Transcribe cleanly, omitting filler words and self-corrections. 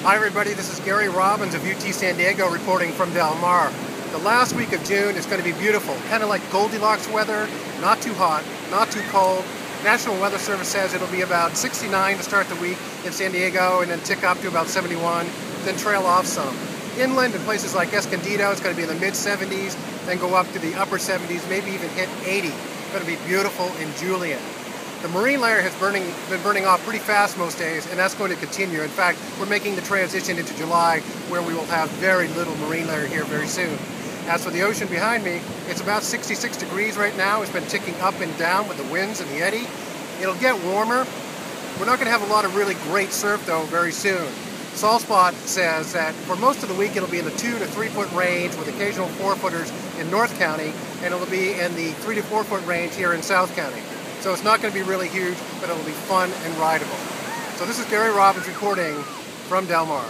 Hi everybody, this is Gary Robbins of UT San Diego reporting from Del Mar. The last week of June is going to be beautiful, kind of like Goldilocks weather, not too hot, not too cold. National Weather Service says it'll be about 69 to start the week in San Diego and then tick up to about 71, then trail off some. Inland in places like Escondido, it's going to be in the mid-70s, then go up to the upper 70s, maybe even hit 80. It's going to be beautiful in Julian. The marine layer has been burning off pretty fast most days, and that's going to continue. In fact, we're making the transition into July, where we will have very little marine layer here very soon. As for the ocean behind me, it's about 66 degrees right now. It's been ticking up and down with the winds and the eddy. It'll get warmer. We're not going to have a lot of really great surf, though, very soon. Saltspot says that for most of the week it'll be in the 2 to 3 foot range with occasional 4-footers in North County, and it'll be in the 3 to 4 foot range here in South County. So it's not going to be really huge, but it'll be fun and rideable. So this is Gary Robbins reporting from Del Mar.